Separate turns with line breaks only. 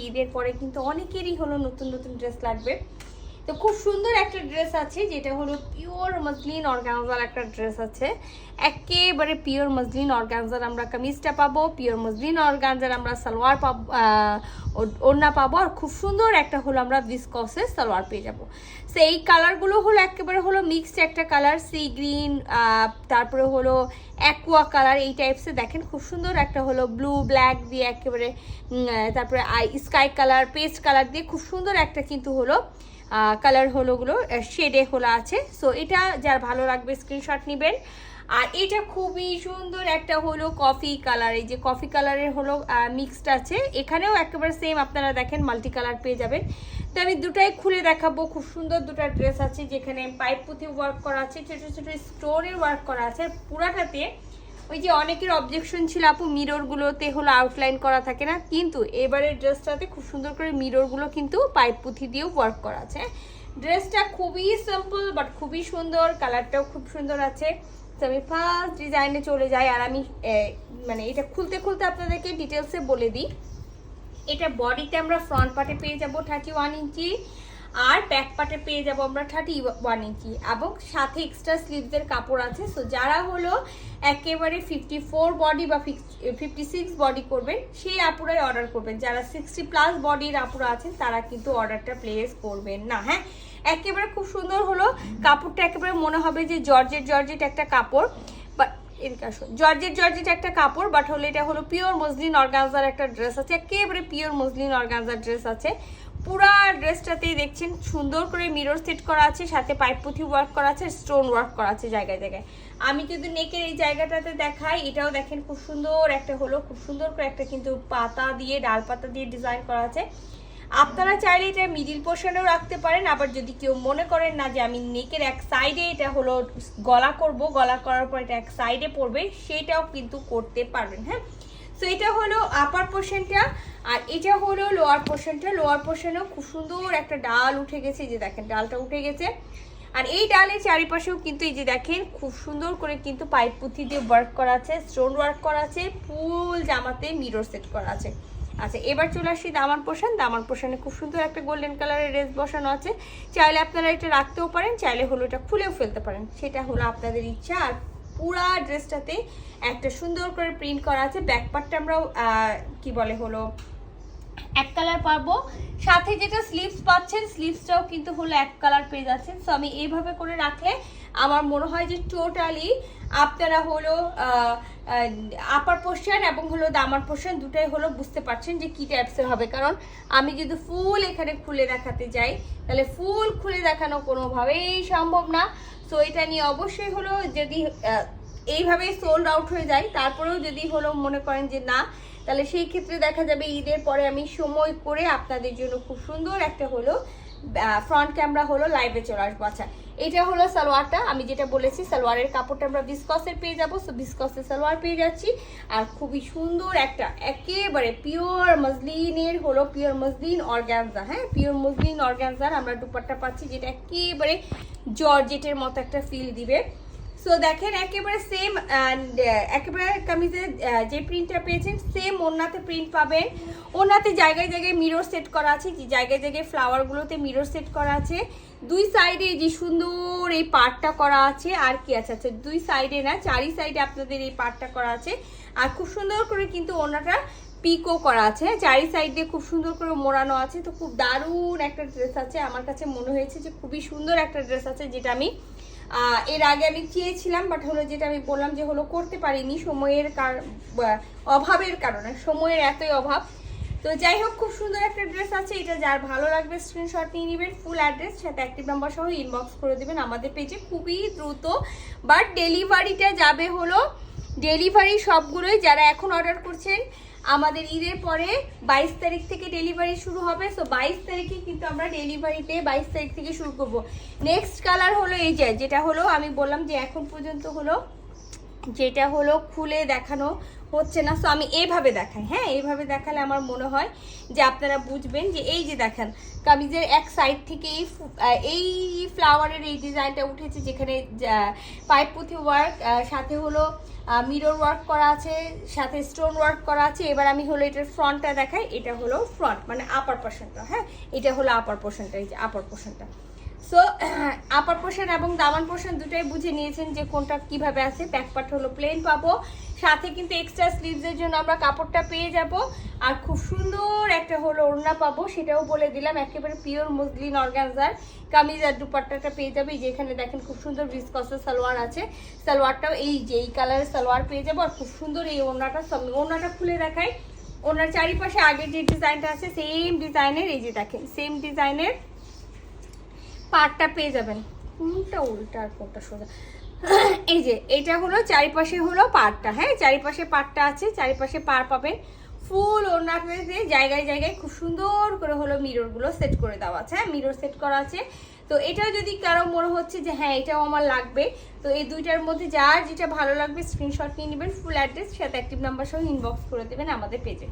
ঈদের পরে কিন্তু অনেকেরই হলো নতুন নতুন ড্রেস লাগবে। তো খুব সুন্দর একটা ড্রেস আছে যেটা হলো পিওর মসলিন অর্গানজার একটা ড্রেস আছে, একেবারে পিওর মসলিন অর্গানজার আমরা কামিজটা পাবো, পিওর মসলিন অর্গানজার আমরা সালোয়ার পাবো, ওড়না পাবো, আর খুব সুন্দর একটা হলো আমরা ভিসকসের সালোয়ার পেয়ে যাবো। সো এই কালারগুলো হলো একেবারে হলো মিক্সড একটা কালার, সি গ্রিন, তারপরে হলো অ্যাকোয়া কালার, এই টাইপসে দেখেন খুব সুন্দর একটা হলো ব্লু ব্ল্যাক দিয়ে একেবারে, তারপরে স্কাই কালার, পেস্ট কালার দিয়ে খুব সুন্দর একটা কিন্তু হলো কালার হলো গুলো শেডে হলো আছে। সো এটা যার ভালো লাগবে স্ক্রিনশট নেবেন। আর এটা খুবই সুন্দর একটা হলো কফি কালার, এই যে কফি কালারের হলো মিক্সড আছে, এখানেও একেবারে সেম আপনারা দেখেন মাল্টি কালার পেয়ে যাবেন। তো আমি দুটাই খুলে দেখাবো। খুব সুন্দর দুটো ড্রেস আছে যেখানে পাইপ পুঁথি ওয়ার্ক করা আছে, ছোট ছোট স্টোনের ওয়ার্ক করা আছে পুরাটাতে। ওই যে অনেকের অবজেকশন ছিল আপু মিররগুলোতে হলো আউটলাইন করা থাকে না, কিন্তু এবারের ড্রেসটাতে খুব সুন্দর করে মিররগুলো কিন্তু পাইপ পুঁথি দিয়েও ওয়ার্ক করা আছে। ড্রেসটা খুবই সিম্পল বাট খুবই সুন্দর, কালারটাও খুব সুন্দর আছে। তো আমি ফার্স্ট ডিজাইনে চলে যাই, আর আমি মানে এটা খুলতে খুলতে আপনাদেরকে ডিটেলসে বলে দিই। এটা বডিতে আমরা ফ্রন্ট পার্টে পেয়ে যাব 31 ইঞ্চি, আর ব্যাক পার্টে পেয়ে যাব আমরা 31 ইঞ্চি, এবং সাথে এক্সট্রা স্লিভসের কাপড় আছে। সো যারা হলো একেবারে 54 বডি বা 56 বডি করবেন সেই আপুরাই অর্ডার করবেন, যারা 60+ বডির আপুরা আছেন তারা কিন্তু অর্ডারটা প্লেস করবেন না। হ্যাঁ, একেবারে খুব সুন্দর হলো কাপড়টা, একেবারে মনে হবে যে জর্জেট একটা কাপড়, বাট জর্জেট একটা কাপড়, বাট হলো এটা হলো পিওর মসলিন অর্গানজার একটা ড্রেস আছে, একেবারে পিওর মসলিন অর্গানজার ড্রেস আছে। পুরা ড্রেসটাতেই দেখছেন সুন্দর করে মিরর সেট করা আছে, সাথে পাইপ পুঁথি ওয়ার্ক করা আছে, স্টোন ওয়ার্ক করা আছে জায়গায় জায়গায়। আমি যদি নেকের এই জায়গাটাতে দেখাই, এটাও দেখেন খুব সুন্দর একটা হলো, খুব সুন্দর করে একটা কিন্তু পাতা দিয়ে, ডাল পাতা দিয়ে ডিজাইন করা আছে। আপনারা চাইলে এটা মিডিল পোর্শনেও রাখতে পারেন, আবার যদি কেউ মনে করেন না যে আমি নেকের এক সাইডে এটা হলো গলা করব, গলা করার পর এটা এক সাইডে পড়বে, সেটাও কিন্তু করতে পারবেন। হ্যাঁ, সো এটা হলো আপার পোর্শনটা, আর এটা হলো লোয়ার পোর্শনটা। লোয়ার পোর্শনেও খুব সুন্দর একটা ডাল উঠে গেছে, যে দেখেন ডালটা উঠে গেছে। আর এই ডালের চারিপাশেও কিন্তু এই যে দেখেন খুব সুন্দর করে কিন্তু পাইপ পুঁথি দিয়ে ওয়ার্ক করা আছে, স্টোন ওয়ার্ক করা আছে, ফুল জামাতে মিরর সেট করা আছে। আচ্ছা, এবার চলে আসি দামান পোর্শন। দামান পোর্শনে খুব সুন্দর একটা গোল্ডেন কালারের রেস বসানো আছে, চাইলে আপনারা এটা রাখতেও পারেন, চাইলে হলো এটা খুলেও ফেলতে পারেন, সেটা হলো আপনাদের ইচ্ছা। আর পুরা ড্রেসটাতে একটা সুন্দর করে প্রিন্ট করা আছে। ব্যাক পার্টটা আমরা কি বলে হলো এক কালার পাবো, সাথে যেটা স্লিভস পাচ্ছেন স্লিভসটাও কিন্তু হলো এক কালার পেয়ে যাচ্ছেন। সো আমি এইভাবে করে রাখলে আমার মনে হয় যে টোটালি আপনারা হলো আপার পোর্শন এবং হলো দামার পোর্শন দুটাই হলো বুঝতে পারছেন যে কি টাইপসের হবে। কারণ আমি যদি ফুল এখানে খুলে দেখাতে যাই তাহলে ফুল খুলে দেখানো কোনোভাবেই সম্ভব না। সো এটা নিয়ে অবশ্যই হলো যদি এইভাবে সোল্ড আউট হয়ে যায়, তারপরেও যদি হলো মনে করেন যে না, তাহলে সেই ক্ষেত্রে দেখা যাবে ঈদের পরে আমি সময় করে আপনাদের জন্য খুব সুন্দর একটা হলো ফ্রন্ট ক্যামেরা হলো লাইভে চলে আসবো। আচ্ছা, এটা হলো সালোয়ারটা, আমি যেটা বলেছি সালোয়ারের কাপড়টা আমরা ভিসকসের পেয়ে যাবো। সো ভিসকসের সালোয়ার পেয়ে যাচ্ছি, আর খুবই সুন্দর একটা একেবারে পিওর মসলিনের হলো পিওর মসলিন অর্গানজা। হ্যাঁ, পিওর মসলিন অর্গানজার আমরা দুপাট্টা পাচ্ছি, যেটা একেবারে জর্জেটের মতো একটা ফিল দিবে। সো দেখেন একেবারে সেম, একেবারে কামিজের যে প্রিন্টটা পেয়েছেন সেম ওড়নাতে প্রিন্ট পাবেন। ওড়নাতে জায়গায় জায়গায় মিরর সেট করা আছে, যে জায়গায় জায়গায় ফ্লাওয়ারগুলোতে মিরর সেট করা আছে। দুই সাইডে যে সুন্দর এই পার্টটা করা আছে, আর কি আছে আচ্ছা দুই সাইডে না, চারি সাইডে আপনাদের এই পার্টটা করা আছে। আর খুব সুন্দর করে কিন্তু ওড়নাটা পিকও করা আছে, চারি সাইড দিয়ে খুব সুন্দর করে মোড়ানো আছে। তো খুব দারুণ একটা ড্রেস আছে, আমার কাছে মনে হয়েছে যে খুবই সুন্দর একটা ড্রেস আছে, যেটা আমি এর আগে আমি চেয়েছিলাম, বাট হলো যেটা আমি বললাম যে হলো করতে পারিনি সময়ের অভাবের কারণে, সময়ের এতই অভাব। তো যাই হোক, খুব সুন্দর একটা ড্রেস আছে, এটা যার ভালো লাগবে স্ক্রিনশট নিয়ে নেবেন, ফুল অ্যাড্রেস সাথে অ্যাক্টিভ নাম্বার সহ ইনবক্স করে দেবেন আমাদের পেজে খুবই দ্রুত। বাট ডেলিভারিটা যাবে হলো, ডেলিভারি সবগুলোই যারা এখন অর্ডার করছেন আমাদের ঈদের পরে 22 তারিখ থেকে ডেলিভারি শুরু হবে। সো 22 তারিখে কিন্তু আমরা ডেলিভারিতে 22 তারিখ থেকে শুরু করব। নেক্সট কালার হলো এই যেটা হলো আমি বললাম যে এখন পর্যন্ত হলো যেটা হলো খুলে দেখানো হচ্ছে না, সো আমি এইভাবে দেখাই। হ্যাঁ, এইভাবে দেখালে আমার মনে হয় যে আপনারা বুঝবেন। যে এই যে দেখেন কামিজের এক সাইড থেকে এই ফ্লাওয়ারের এই ডিজাইনটা উঠেছে, যেখানে পাইপপুথি ওয়ার্ক, সাথে হলো মিরর ওয়ার্ক করা আছে, সাথে স্টোন ওয়ার্ক করা আছে। এবার আমি হলো এটার ফ্রন্টটা দেখাই। এটা হলো ফ্রন্ট, মানে আপার পোর্শনটা। হ্যাঁ, এটা হলো আপার পোর্শনটা, এই যে আপার পোর্শনটা। সো আপার পোর্শন এবং দামান পোর্শন দুটাই বুঝে নিয়েছেন যে কোনটা কিভাবে আছে। ব্যাক পার্ট হলো প্লেন পাবো, সাথে কিন্তু এক্সট্রা স্লিভসের জন্য আমরা কাপড়টা পেয়ে যাব, আর খুব সুন্দর একটা হলো ওড়না পাবো, সেটাও বলে দিলাম। একেবারে পিওর মসলিন অর্গানজার কামিজ আর দুপাট্টাটা পেয়ে যাবে। যেখানে দেখেন খুব সুন্দর ভিসকসের সালোয়ার আছে, সালোয়ারটাও এই যে এই কালারের সালোয়ার পেয়ে যাবো, আর খুব সুন্দর এই ওড়নাটা। ওড়নাটা খুলে দেখাই। ওড়নার চারিপাশে আগে যে ডিজাইনটা আছে সেম ডিজাইনের, এই যে দেখেন সেম ডিজাইনের পাড়টা পেয়ে যাবেন। কোনটা উল্টা আর কোনটা সোজা, এই যে এটা হলো চারিপাশে হলো পাড়টা। হ্যাঁ, চারিপাশে পাড়টা আছে, চারিপাশে পাড় পাবেন। ফুল ওড়নাতে জায়গায় জায়গায় খুব সুন্দর করে হলো মিররগুলো সেট করে দেওয়া আছে। হ্যাঁ, মিরর সেট করা আছে। তো এটা যদি কারো মনে হচ্ছে যে হ্যাঁ এটাও আমার লাগবে, তো এই দুইটার মধ্যে যার যেটা ভালো লাগবে স্ক্রিনশট নিয়ে নেবেন, ফুল অ্যাড্রেস সাথে অ্যাক্টিভ নাম্বার সহ ইনবক্স করে দেবেন আমাদের পেজে।